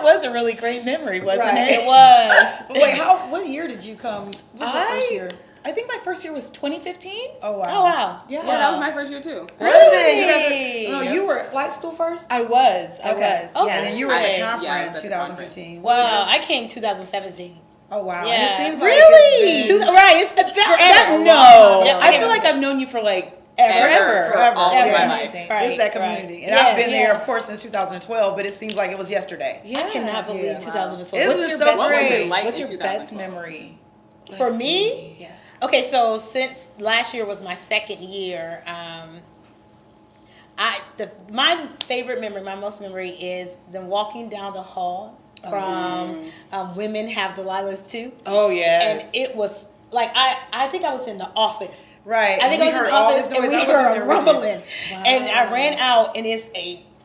was a really great memory, wasn't it? It was. Wait, what year did you come? What was your first year? I think my first year was 2015. Oh, wow. Oh, wow. Yeah, that was my first year, too. Really? You were at flight school first? I was. Okay. Yeah. And then you were at the Yeah, conference, at the 2015. Wow, I came 2017. Oh, wow. Yeah. And it seems like Really? it's been Right, it's No. Yeah, I feel like I've known you for like Forever. All of my life. It's that community. And Yeah, I've been there, of course, since 2012, but it seems like it was yesterday. Yeah. I cannot believe Yeah. 2012. Isn't What's it your so best What was great? it like What's in your best 2012? memory? For me? Yeah. Okay, so since last year was my second year, my favorite memory, my most memory is them walking down the hall from Women Have Delilahs Too. Oh, yeah. And it was like, I think I was in the office. Right. I think I was in the office and we heard a rumbling. Wow. And I ran out and it's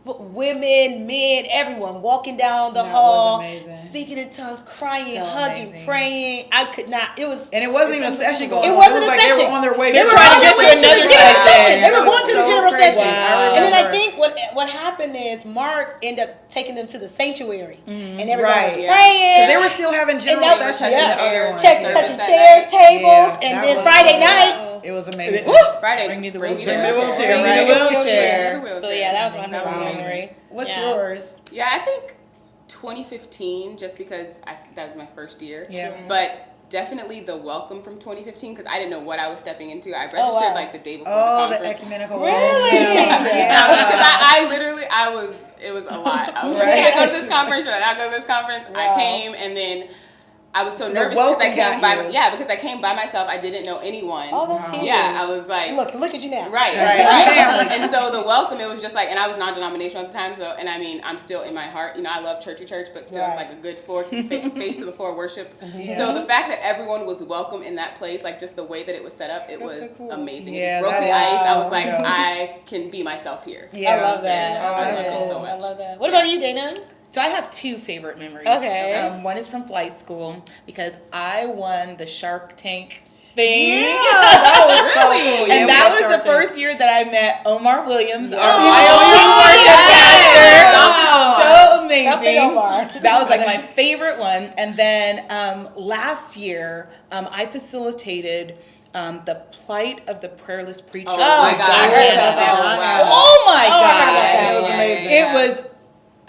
women, men, everyone walking down the That hall, was amazing. speaking in tongues, crying, So hugging, amazing. praying. I could not, it was. And it wasn't even a session going on. It wasn't was a like session. they were on their way. They were trying to on get their to way another the general session. session. They It were was going to the so general crazy. session. Wow. And then I remember. think what happened is Mark ended up taking them to the sanctuary. And everybody Right. was Yeah. praying. Because they were still having general And that was- session in the other one. touching that chairs, night. tables, Yeah, and that then was Friday so night. It was amazing. Friday. Bring me the Bring wheelchair. Bring me the wheelchair, Bring me right? the wheelchair. So yeah, that was my That was favorite amazing. memory. What's Yeah. yours? Yeah, I think 2015, just because that was my first year. Yeah. But definitely the welcome from 2015, because I didn't know what I was stepping into. I registered wow. like the day before Oh, the the conference. ecumenical. Really? Yeah. It was a lot. I was like, should I go to this conference? Should I not go to this conference? I Wow. came, and then I was so So the nervous because I welcome came got you. because I came by myself. I didn't know anyone. Oh, that's huge. Yeah, I was like, Look at you now. right. And so the welcome, it was just like, and I was non-denominational at the time, so, and I mean, I'm still in my heart, I love church, but still it's like a good face to the floor worship. So the fact that everyone was welcome in that place, like just the way that it was set up, it was so cool. amazing. Yeah, It broke that the is ice. I so was like, dope. I can be myself here. Yeah. I love that. Oh, I love that's that. cool. so much. I love that. What about you, Dana? So I have two favorite memories. Okay. One is from flight school because I won the Shark Tank thing. Yeah, that was so cool. Yeah, And we that had was Shark the Tank. first year that I met Omar Williams, our Oh, Wyoming worship yes. pastor. So Nothing, amazing. Omar. That was like my favorite one. And then last year, I facilitated the plight of the prayerless preacher. Oh my God. I heard about that. Oh my Oh, I God. heard about that. It was amazing. It was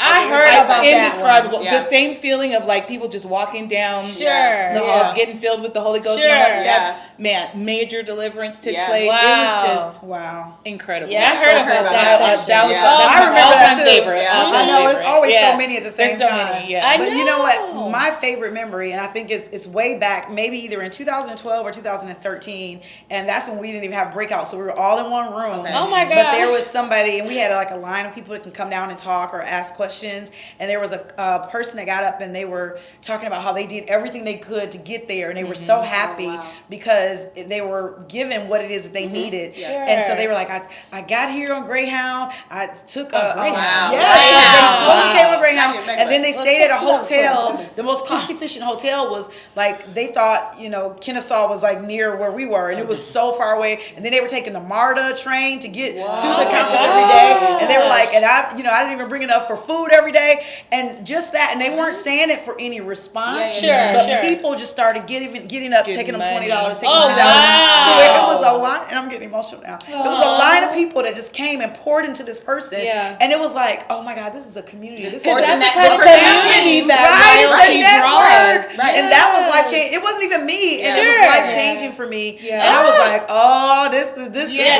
I heard about that indescribable. one. Yeah. The same feeling of like people just walking down Sure. the halls, getting filled with the Holy Ghost and all that Sure. stuff. Man, major deliverance took Yeah. place. Wow. It was just Wow. incredible. Yeah, I heard about that. That was Yeah. that's I my remember all-time that too. favorite. Yeah. All-time I know favorite. it's always Yeah. so many at the same There's so time. many, yeah. I But you know what? know. My favorite memory, and I think it's way back, maybe either in 2012 or 2013, and that's when we didn't even have breakouts, so we were all in one room. Okay. Oh my But gosh. there was somebody, and we had like a line of people that can come down and talk or ask questions, and there was a person that got up and they were talking about how they did everything they could to get there, and they were so happy wow. because they were given what it is that they needed. Yeah. And so they were like, I got here on Greyhound, I took a Greyhound. Wow. Yes, Wow. they totally came on Greyhound, Not even and then they Let's stayed at a put hotel. that. The most cost efficient hotel was like, they thought, Kennesaw was like near where we were, and it was so far away. And then they were taking the MARTA train to get to the conference every day, and they were like, and I didn't even bring enough for food every day, and just that, and they weren't saying it for any response, Yeah, but sure. people just started getting up, Giving taking them money. $20, taking Oh, $20. wow. So it was a line, and I'm getting emotional now. It was a line of people that just came and poured into this person, Yeah. and it was like, oh my God, this is a community. This is Because That's the that- kind of this community person- that Right, it's YLC a network. draws. Right. And that was life changing. It wasn't even me, and it was Sure. life changing for me. Yeah. And I was like, oh, this is this yeah,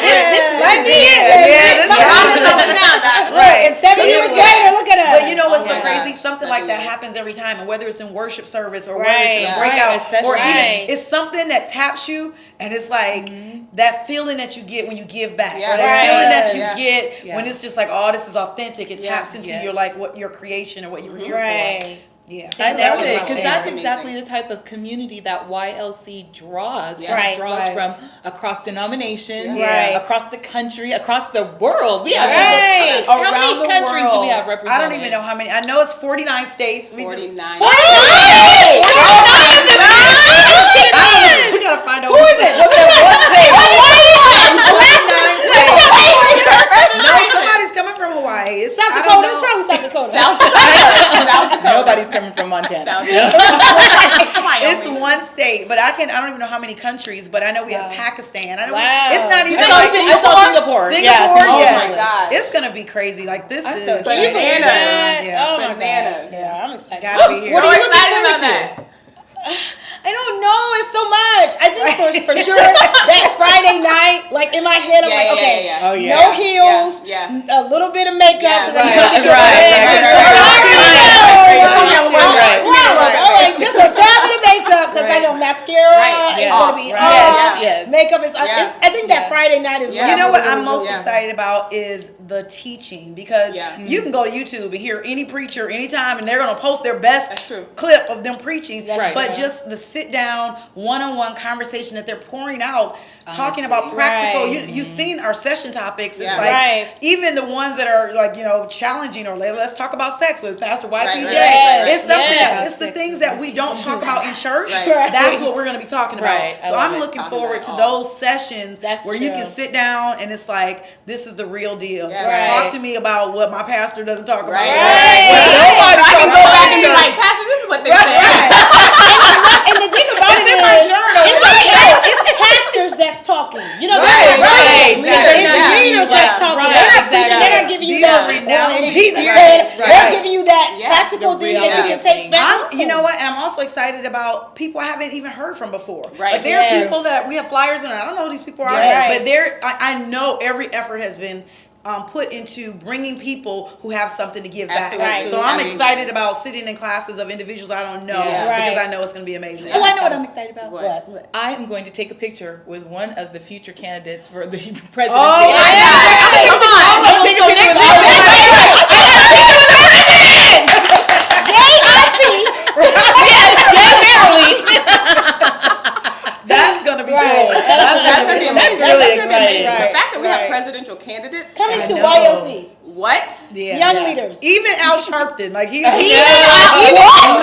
might be it. yeah, this right. And 7 It years was- later, look at us. But you know what's Oh so my crazy? gosh. Something 7 like that years. happens every time, and whether it's in worship service or Right. whether it's in a Yeah. breakout, Right, or right. even it's something that taps you, and it's like that feeling that you get when you give back, Yeah. or that Right. feeling that you Yeah. get Yeah. when it's just like, oh, this is authentic. It Yeah. taps into Yes. your what your creation or what you were here for. Right. Yeah, I that love was it my because favorite. that's Amazing. exactly the type of community that YLC draws. Yeah. And Right, it draws right. from across denominations, Yeah. across the country, across the world. We have Right. people, how Around many the countries world. do we have represented? I don't even know how many. I know it's 49 states. We 49. Hey! We gotta find out Who is it? What's that one thing? 49 states. No, somebody's coming from Hawaii. It's South I Dakota. don't It's know. probably South Dakota. South Dakota. No, coming from Montana. It's one state, but I don't even know how many countries, but I know we have Pakistan. I know Wow. it's not even I saw Singapore. Yeah, Singapore, Oh yes. my God. It's gonna be crazy. Like this I'm is so excited. Bananas. Yeah. Oh my Bananas. gosh. Yeah, I'm excited. Gotta be here. What are you So looking excited forward about to? that. I don't know. It's so much. I think for sure that Friday night, like in my head, I'm like, okay, Oh, yeah. no heels, Yeah. a little bit of makeup. Yeah. 'cause I Right, need to right. just a tad bit of makeup because I know mascara Right. is Yeah. going to be Right. off. Yes. Makeup is. Yeah. I think that Yeah. Friday night is. Yeah. when You know I'm what really, I'm most really- excited about is the teaching, because Yeah. you can go to YouTube and hear any preacher anytime and they're going to post their best That's true. clip of them preaching. Right. But just the sit down one-on-one conversation that they're pouring out, talking Honestly. about practical. Right. You've seen our session topics. It's Yeah. like Right. even the ones that are like, challenging, or like, let's talk about sex with Pastor YPJ. right. It's something Yes. it's the things that we don't talk about in church. Right. That's what we're going to be talking about. Right. I So love I'm it. looking Talking forward about to all. those sessions That's where you true. can sit down and it's like, this is the real deal. Yeah. Right. Talk to me about what my pastor doesn't talk about. Right. Right. What nobody I can talks go about back in and be church. like, Pastor, this is what they said. And the thing about It's it in my is, journal. it's like, it's pastors that's talking. You know, Right, that's right, It's exactly. the Yeah. leaders that's talking. Right, They're not exactly. preaching. They're not giving you These are the renowned and Jesus people. said. Right. They're giving you that Yeah. practical The thing that you can reality. take back. You know what? And I'm also excited about people I haven't even heard from before. Right. Like there are Yes. people that we have flyers and I don't know who these people are, Yes. but I know every effort has been put into bringing people who have something to give back. Absolutely. So I'm I mean- excited about sitting in classes of individuals I don't know Yeah. because Right. I know it's going to be amazing. Oh, I know what I'm excited about. What? I am going to take a picture with one of the future candidates for the presidency. Oh, my God. Come on. Let's take a picture with all That's going to be Right. cool. That's gonna be amazing. That's really That's gonna be amazing. exciting. The fact that we Right. have presidential candidates. Coming I to know. YOC. What? Yeah. Young leaders. Even Al Sharpton, like he's Yeah. a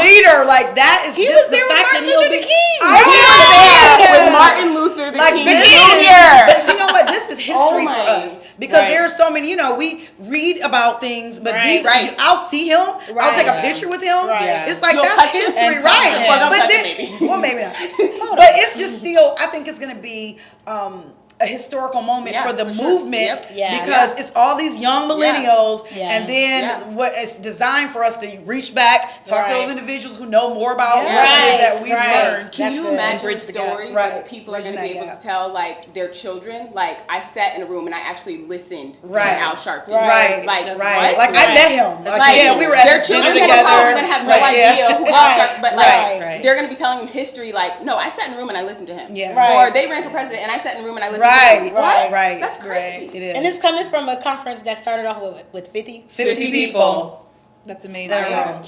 leader, like that is He just was the there with fact that Martin he'll Luther be King. I He know. was there with Martin Luther Like King this Jr. but you know what? This is history Oh for my. us because Right. there are so many. We read about things, but Right. these Right. I'll see him. I'll Right. take a picture with him. Right. Yeah. It's like You'll that's touch him history, and touch right? him. Well, don't But touch then, him, maybe. well, maybe not. But it's just still. I think it's going to be. A historical moment Yeah, for the for sure. movement Yep. Yeah. because it's all these young millennials Yeah. and then Yeah. what it's designed for us to reach back, talk to Right. those individuals who know more about what Right, it is that we've right. learned. Can That's you good. imagine Bridge the the gap. stories Right. that people are Bridging going to be that able gap. to tell, like their children? Like I sat in a room and I actually listened Right. to Al Sharpton. Right, Like right. what? Like I met him. Like, yeah, we were at their this dinner children together. are probably gonna have no Like, yeah. idea who Al Right, Sharpton, but like right. they're gonna be telling them history. Like, no, I sat in a room and I listened to him. Yeah. Right. Or they ran for president and I sat in a room and I listened to Right, him. right, What? right. That's crazy. It is. And it's coming from a conference that started off with 50. 50 people. That's amazing. That are Yeah. wrong.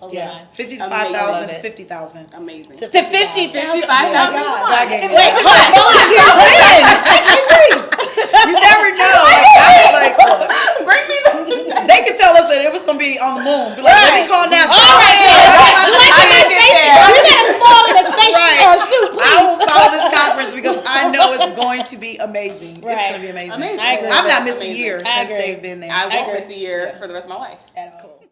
Hold Yeah, on. 50 to Amazing. 5,000 Love to it. 50,000. Amazing. To 50,000. 55,000. God. Come on. God gave me Wait, that. hold on. Volunteers. You never know. Like, I was like, look, Bring me the. they could tell us that it was going to be on the moon. Be like, let me Right. call NASA. All right. You I got get there. to fall in a spaceship Right. or a suit, I please. will follow this conference because I know it's going to be amazing. It's Right. going to be amazing. Amazing. I agree. I've not missed a Amazing. year I since agree. they've been there. I won't agree. miss a year for the rest of my life. At all.